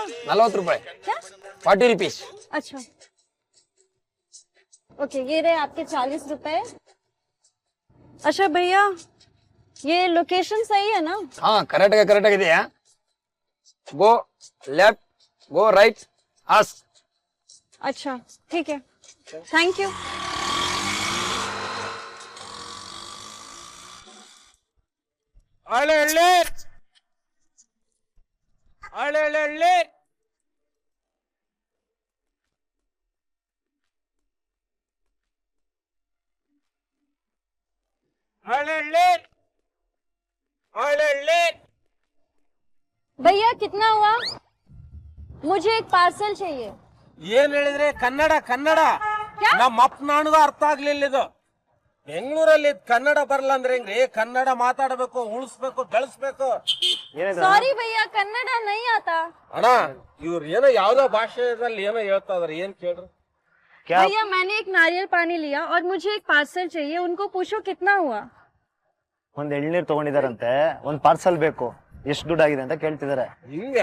₹40 क्या? 40 रुपीस। अच्छा ओके, ये रहे आपके ₹40। अच्छा भैया, ये लोकेशन सही है ना? हाँ करेक्ट ಇದೆಯಾ? Go left, go right, ask. अच्छा ठीक है, थैंक यू। अळे अळे अळे अळे अळे अळे अळे अळे अळे। भैया कितना हुआ? मुझे एक पार्सल चाहिए। ಏನ್ ಹೇಳಿದ್ರೆ ಕನ್ನಡ ಕನ್ನಡ ನಮ್ಮ ಅಪ್ಪನಾಣಿಗೂ ಅರ್ಥ ಆಗ್ಲಿಲ್ಲ ಇದು. ಬೆಂಗಳೂರಲ್ಲಿ ಕನ್ನಡ ಬರಲ್ಲ ಅಂದ್ರೆ ಹೆಂಗ್ರಿ? ಕನ್ನಡ ಮಾತಾಡಬೇಕು, ಉಳಿಸ್ಬೇಕು, ಬೆಳೆಸ್ಬೇಕು. सॉरी भैया, कन्नड़ा नहीं आता। ಅಣ್ಣ ಇವ್ರು ಏನೋ ಯಾವ್ದೋ ಭಾಷೆದಲ್ಲಿ ಏನೋ ಹೇಳ್ತಾ ಇದಾರೆ, ಏನ್ ಕೇಳ್ರಿ? भैया मैंने एक नारियल पानी लिया और मुझे एक पार्सल चाहिए, उनको पूछो कितना हुआ। ಒಂದ್ ಎಳ್ನೀರ್ ತಗೊಂಡಿದಾರಂತೆ, ಒಂದ್ ಪಾರ್ಸಲ್ ಬೇಕು, ಎಷ್ಟು ದುಡ್ಡಾಗಿದೆ ಅಂತ ಕೇಳ್ತಿದಾರೆ. ಹಿಂಗ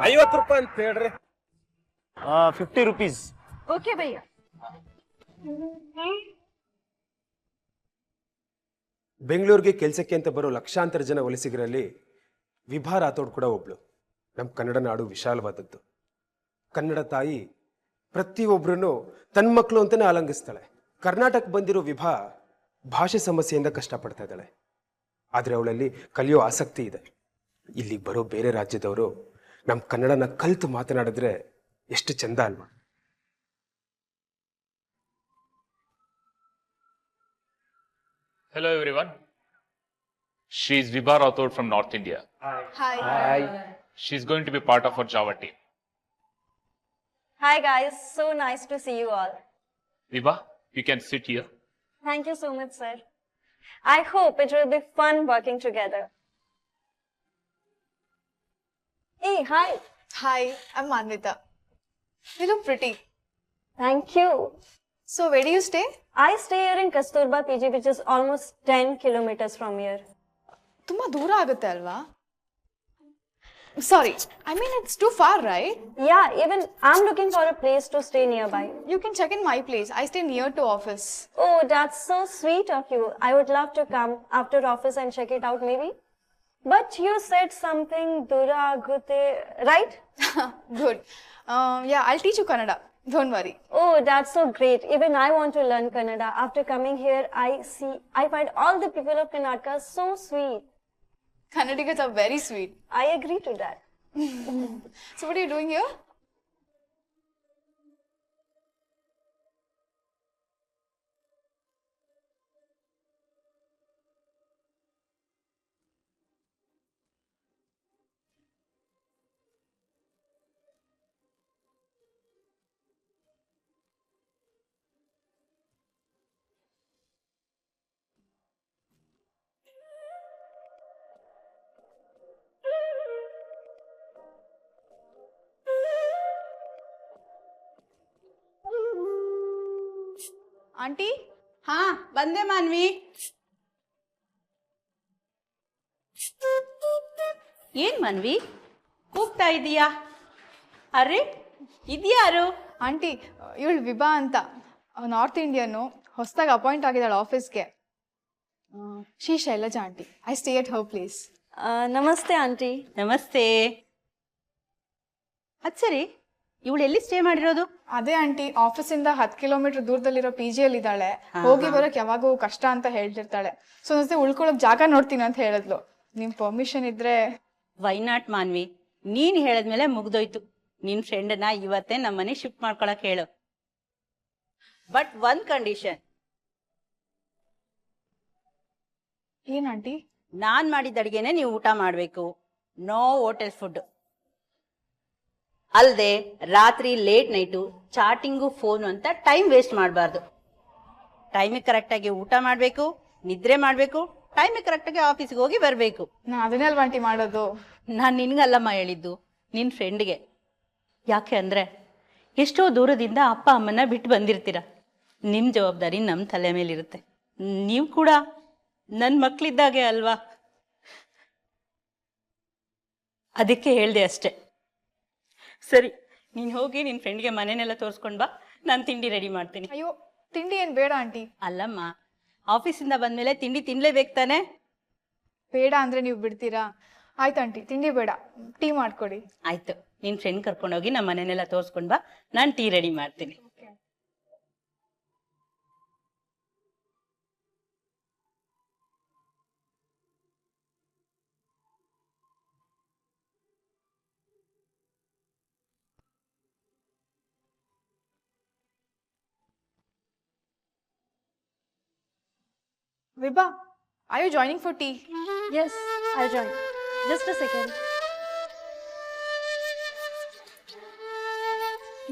₹50 ಅಂತ ಹೇಳ್ರಿ. 50 rupees. ओके भैया। ಬೆಂಗಳೂರಿಗೆ ಕೆಲಸಕ್ಕೆ ಅಂತ ಬರೋ ಲಕ್ಷಾಂತರ ಜನ ವಲಸಿಗರಲ್ಲಿ ವಿಭಾ ರಾಥೋಡ್ ಕೂಡ ಒಬ್ಳು. ನಮ್ಮ ಕನ್ನಡ ನಾಡು ವಿಶಾಲವಾದದ್ದು. ಕನ್ನಡ ತಾಯಿ ಪ್ರತಿಯೊಬ್ಬರನ್ನು ತನ್ನ ಮಕ್ಕಳು ಅಂತಾನೆ ಆಲಂಗಿಸ್ತಾಳೆ. ಕರ್ನಾಟಕ ಬಂದಿರೋ ವಿಭಾ ಭಾಷೆ ಸಮಸ್ಯೆಯಿಂದ ಕಷ್ಟಪಡ್ತಾ ಇದ್ದಾಳೆ. ಆದರೆ ಅವಳಲ್ಲಿ ಕಲಿಯೋ ಆಸಕ್ತಿ ಇದೆ. ಇಲ್ಲಿಗೆ ಬರೋ ಬೇರೆ ರಾಜ್ಯದವರು ನಮ್ಮ ಕನ್ನಡನ ಕಲಿತು ಮಾತನಾಡಿದ್ರೆ ಎಷ್ಟು ಚಂದ ಅಲ್ವಾ? Hello everyone. She is Vibha Rathod from North India. Hi. She is going to be part of our Java team. Hi guys, so nice to see you all. Vibha, you can sit here. Thank you so much, sir. I hope it will be fun working together. Hey, hi. Hi, I'm Manvita. You look pretty. Thank you. So, where do you stay? I stay here in Kasturba PG, which is almost 10 kilometers from here. ತುಂಬಾ ದೂರ ಆಗುತ್ತೆ ಅಲ್ವಾ? Sorry, I mean it's too far, right? Yeah, even I'm looking for a place to stay nearby. You can check in my place. I stay near to office. Oh, that's so sweet of you. I would love to come after office and check it out maybe. But you said something Dura Gute, right? Good. Yeah, I'll teach you Kannada. Don't worry. Oh, that's so great. Even I want to learn Kannada. After coming here, I find all the people of Karnataka so sweet. Kannadigas are very sweet. I agree to that. So, what are you doing here? Aunty? ಹಾ ಬಂದೆ ಮಾನ್ವಿ. ಏನ್ ಮಾನ್ವಿ ಕೂಗ್ತಾ ಇದೀಯಾ? ಅರೆ ಇದ್ಯಾರು? Aunty, ಇವಳು ವಿಭಾ ಅಂತ, north Indian, ಹೊಸದಾಗಿ appoint ಆಗಿದ್ದಾಳೆ ಆಫೀಸ್ಗೆ. She Shailaja auntie. I stay at her place. Namaste, auntie. ನಮಸ್ತೆ. ಅದ್ ಸರಿ, ಇವಳು ಎಲ್ಲಿ ಸ್ಟೇ ಮಾಡಿರೋದು? ಅದೇ ಆಂಟಿ, ಆಫೀಸಿಂದ 10 ಕಿಲೋಮೀಟರ್ ದೂರದಲ್ಲಿರೋ PG-ಅಲ್ಲಿ ಇದ್ದಾಳೆ. ಹೋಗಿ ಬರೋಕ್ ಯಾವಾಗೂ ಕಷ್ಟ ಅಂತ ಹೇಳ್ತಿರ್ತಾಳೆ. ಸೊ ಒಂದ್ಸತಿ ಉಳ್ಕೊಳಕ್ ಜಾಗ ನೋಡ್ತೀನಿ ಅಂತ ಹೇಳಿದ್ಲು. ನಿಮ್ ಪರ್ಮಿಷನ್ ಇದ್ರೆ. ವೈ ನಾಟ್ ಮಾನ್ವಿ, ನೀನ್ ಹೇಳದ್ಮೇಲೆ ಮುಗ್ದೋಯ್ತು. ನಿನ್ ಫ್ರೆಂಡ್ನ ಇವತ್ತೇ ನಮ್ಮನೆ ಶಿಫ್ಟ್ ಮಾಡ್ಕೊಳಕ್ ಹೇಳು. ಬಟ್ ಒಂದ್ ಕಂಡೀಷನ್. ಏನ್ ಆಂಟಿ? ನಾನ್ ಮಾಡಿದ ಅಡಿಗೆನೆ ನೀವು ಊಟ ಮಾಡ್ಬೇಕು. No hotel food. ಅಲ್ದೆ ರಾತ್ರಿ ಲೇಟ್ ನೈಟು ಚಾಟಿಂಗು ಫೋನು ಅಂತ ಟೈಮ್ ವೇಸ್ಟ್ ಮಾಡಬಾರ್ದು. ಟೈಮಿಗೆ ಕರೆಕ್ಟಾಗಿ ಊಟ ಮಾಡಬೇಕು, ನಿದ್ರೆ ಮಾಡಬೇಕು, ಟೈಮಿಗೆ ಕರೆಕ್ಟಾಗಿ ಆಫೀಸ್ಗೆ ಹೋಗಿ ಬರಬೇಕು. ನಾ ಅದನ್ನೇ ಅಲ್ವಾ ಆಂಟಿ ಮಾಡೋದು. ನಾನು ನಿನ್ಗಲ್ಲಮ್ಮ ಹೇಳಿದ್ದು, ನಿನ್ನ ಫ್ರೆಂಡ್ಗೆ. ಯಾಕೆ ಅಂದರೆ ಎಷ್ಟೋ ದೂರದಿಂದ ಅಪ್ಪ ಅಮ್ಮನ ಬಿಟ್ಟು ಬಂದಿರ್ತೀರ. ನಿಮ್ಮ ಜವಾಬ್ದಾರಿ ನಮ್ಮ ತಲೆ ಮೇಲಿರುತ್ತೆ. ನೀವು ಕೂಡ ನನ್ನ ಮಕ್ಕಳಿದ್ದಾಗೆ ಅಲ್ವಾ? ಅದಕ್ಕೆ ಹೇಳಿದೆ ಅಷ್ಟೆ. ಸರಿ, ನೀನು ಹೋಗಿ ನಿನ್ನ ಫ್ರೆಂಡ್ಗೆ ಮನೆನೆಲ್ಲ ತೋರಿಸ್ಕೊಂಡು ಬಾ, ನಾನು ತಿಂಡಿ ರೆಡಿ ಮಾಡ್ತೀನಿ. ಅಯ್ಯೋ, ತಿಂಡಿ ಏನು ಬೇಡ ಆಂಟಿ. ಅಲ್ಲಮ್ಮ, ಆಫೀಸಿಂದ ಬಂದಮೇಲೆ ತಿಂಡಿ ತಿನ್ಲೇಬೇಕು ತಾನೆ? ಬೇಡ ಅಂದರೆ ನೀವು ಬಿಡ್ತೀರಾ? ಆಯ್ತು ಆಂಟಿ, ತಿಂಡಿ ಬೇಡ, ಟೀ ಮಾಡ್ಕೊಡಿ. ಆಯ್ತು, ನಿನ್ನ ಫ್ರೆಂಡ್ ಕರ್ಕೊಂಡೋಗಿ ನಮ್ಮ ಮನೆನೆಲ್ಲ ತೋರಿಸ್ಕೊಂಡು ಬಾ, ನಾನು ಟೀ ರೆಡಿ ಮಾಡ್ತೀನಿ. Vibha, are you joining for tea? Yes, I'll join. Just a second.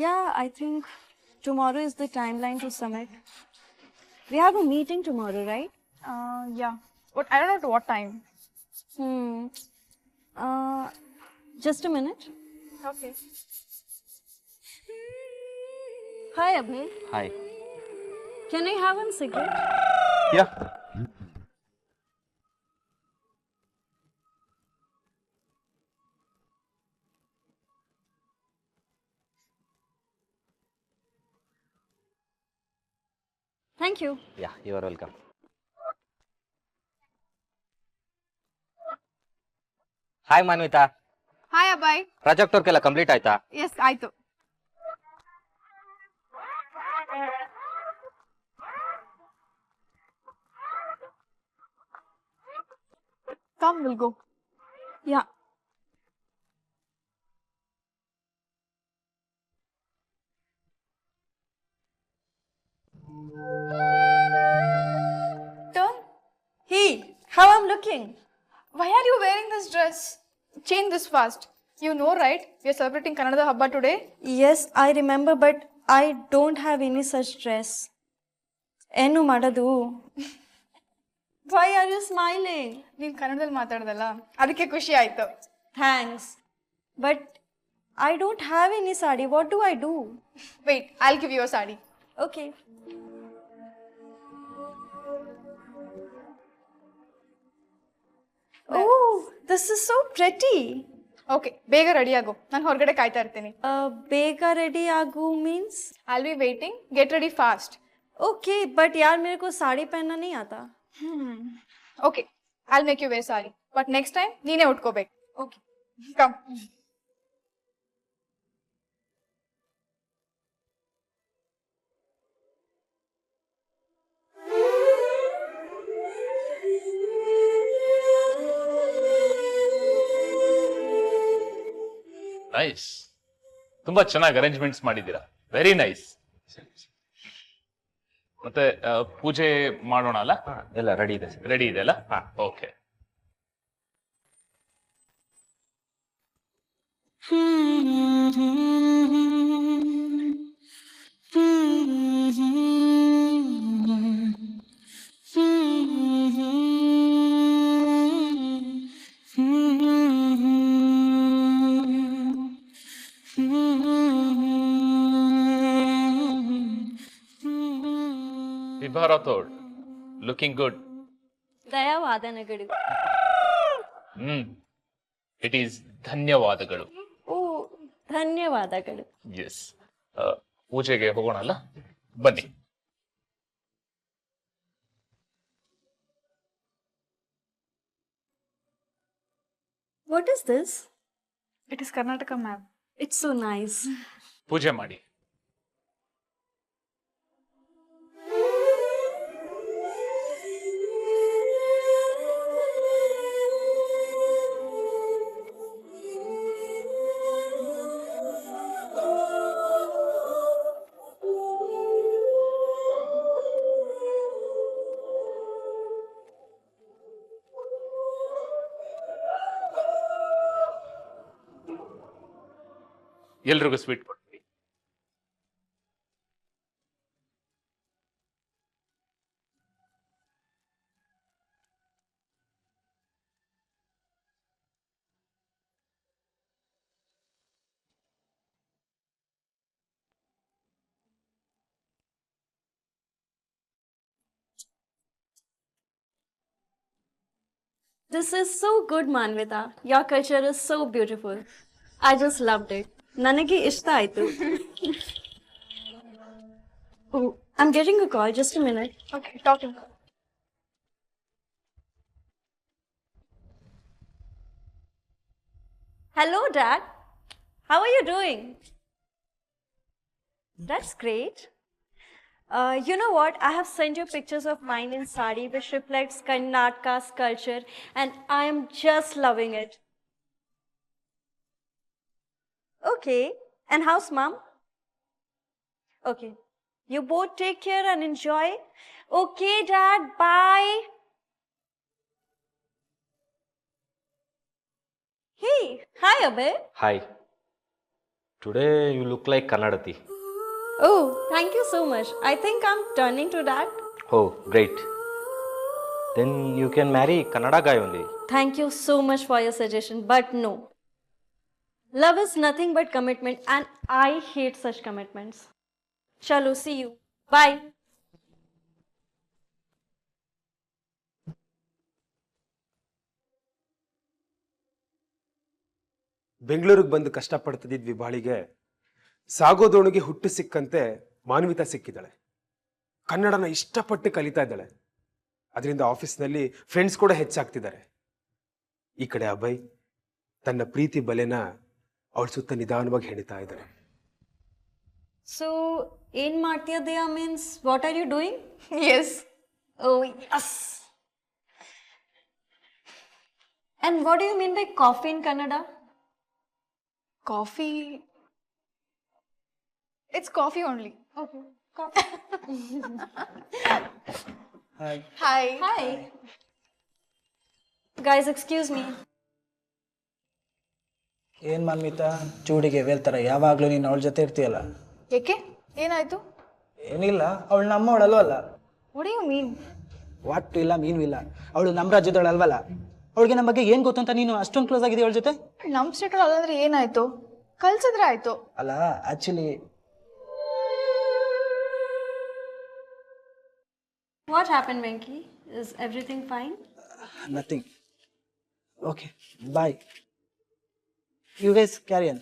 Yeah, I think tomorrow is the timeline to submit. We have a meeting tomorrow, right? Yeah. But I don't know at what time. Just a minute. Okay. Hi, Abhay. Hi. Can I have one cigarette? Yeah. Thank you. Yeah, you are welcome. Hi Manvita. Hi, Abhay. Project work ಎಲ್ಲ complete ಆಯ್ತಾ? Yes, ಆಯ್ತು. Come, we'll go. Yeah. Turn. Hey, how I'm looking? Why are you wearing this dress? Change this fast. You know, right? We are celebrating Kannada Habba today. Yes, I remember, but I don't have any such dress. Enu madadu. Why are you smiling? ನೀನು ಕನ್ನಡದಲ್ಲಿ ಮಾತಾಡ್ದಲ್ಲ, ಅದಕ್ಕೆ ಖುಷಿ ಆಯ್ತು. Thanks. But I don't have any sari. What do I do? Wait, I'll give you a sari. Okay. Oh, this is so pretty. Okay, ಬೇಗ ready ಆಗು. ನಾನು ಹೊರಗಡೆ ಕಾಯ್ತಾ ಇರ್ತೀನಿ. Bega ready agu means? I'll be waiting. Get ready fast. Okay, but यार मेरे को साड़ी पहनना नहीं आता. Okay, I'll make you wear sari. But next time, ನೀನೇ ಉಟ್ಕೋಬೇಕು. Okay, come. ನೈಸ್. ತುಂಬಾ ಚೆನ್ನಾಗಿ ಅರೇಂಜ್ಮೆಂಟ್ಸ್ ಮಾಡಿದ್ದೀರಾ. Very nice. ಮತ್ತೆ ಪೂಜೆ ಮಾಡೋಣ ಅಲ್ಲ? ಎಲ್ಲ ರೆಡಿ ಇದೆ. ರೆಡಿ ಇದೆ ಅಲ್ಲ? Okay. Vibha Rathod, looking good. ದಯವಾದನಗಳು. ಇಟ್ ಈಸ್ ಧನ್ಯವಾದಗಳು. ಓ, ಧನ್ಯವಾದಗಳು. ಎಸ್. ಪೂಜೆಗೆ ಹೋಗೋಣ ಅಲ್ಲ? ಬನ್ನಿ. What is this? It is Karnataka map. It's so nice. ಪೂಜೆ ಮಾಡಿ. ಎಲ್ರಿಗೂ ಸ್ವೀಟ್ ಕೊಡ್ತೀವಿ. This is so good, Manvita. Your culture is so beautiful. I just loved it. ನನಗೆ ಇಷ್ಟ ಆಯ್ತು. Oh, I'm getting a call. Just a minute. Okay, talking. Hello, Dad. How are you doing? That's great. You know what? I have sent you pictures of mine in sari, which reflects Karnataka's culture, and I am just loving it. Okay. And how's Mom? Okay. You both take care and enjoy. Okay, Dad. Bye. Hey. Hi, Abhay. Hi. Today you look like Kannadati. Oh, thank you so much. I think I'm turning to that. Oh, great. Then you can marry Kannada guy only. Thank you so much for your suggestion, but no. Love is nothing but commitment, and I hate such commitments. Chalo, see you. Bye. ಬೆಂಗಳೂರಿಗೆ ಬಂದು ಕಷ್ಟಪಡ್ತಿದ್ದ ವಿಭಾಳಿಗೆ ಸಾಗೋದೋಣಿಗೆ ಹುಟ್ಟು ಸಿಕ್ಕಂತೆ ಮಾನ್ವಿತಾ ಸಿಕ್ಕಿದ್ದಾಳೆ. ಕನ್ನಡನ ಇಷ್ಟಪಟ್ಟು ಕಲಿತಾ ಇದ್ದಾಳೆ. ಅದರಿಂದ ಆಫೀಸ್ನಲ್ಲಿ friends ಕೂಡ ಹೆಚ್ಚಾಗ್ತಿದ್ದಾರೆ. ಈ ಕಡೆ ಅಭಯ್ ತನ್ನ ಪ್ರೀತಿ ಬಲೆನ ಅವಳ ಸುತ್ತ ನಿಧಾನವಾಗಿ ಹೆಣಿತಾ ಇದ್ದಾನೆ. So, in Martia Dea means, what are you doing? Yes. Oh, yes. And what do you mean by coffee in Kannada? Coffee. It's coffee only. Okay, coffee. Hi. Hi. Hi. Guys, excuse me. ಏನ್ ಮಾನ್ವಿತಾ ಚೂಡಿಗೆ ವೇಲ್ತರ ಯಾವಾಗ್ಲೂ ನೀನು ಅವಳ ಜೊತೆ ಇರ್ತೀಯಲ್ಲ? ಏಕೆ ಏನಾಯ್ತು? ಏನಿಲ್ಲ, ಅವಳು ನಮ್ಮವಳಲ್ವಲ್ಲ. What do you mean? What ಇಲ್ಲ ಮೀನು ಇಲ್ಲ, ಅವಳು ನಮ್ಮ ರಾಜ್ಯದವಳು ಅಲ್ವಲ್ಲ. ಅವಳಿಗೆ ನಮ್ಮ ಬಗ್ಗೆ ಏನ್ ಗೊತ್ತು ಅಂತ ನೀನು ಅಷ್ಟೊಂದು ಕ್ಲೋಸ್ ಆಗಿದೆಯಾ ಅವಳ ಜೊತೆ? ನಮ್ ಸ್ಟೇಟ್ ಅಲ್ಲಂದ್ರೆ ಏನಾಯ್ತು? ಕಲ್ಸಿದ್ರೆ ಆಯ್ತು. ಅಲ್ಲ actually What happened, Venki? Is everything fine? Nothing. Okay bye. You guys carry on.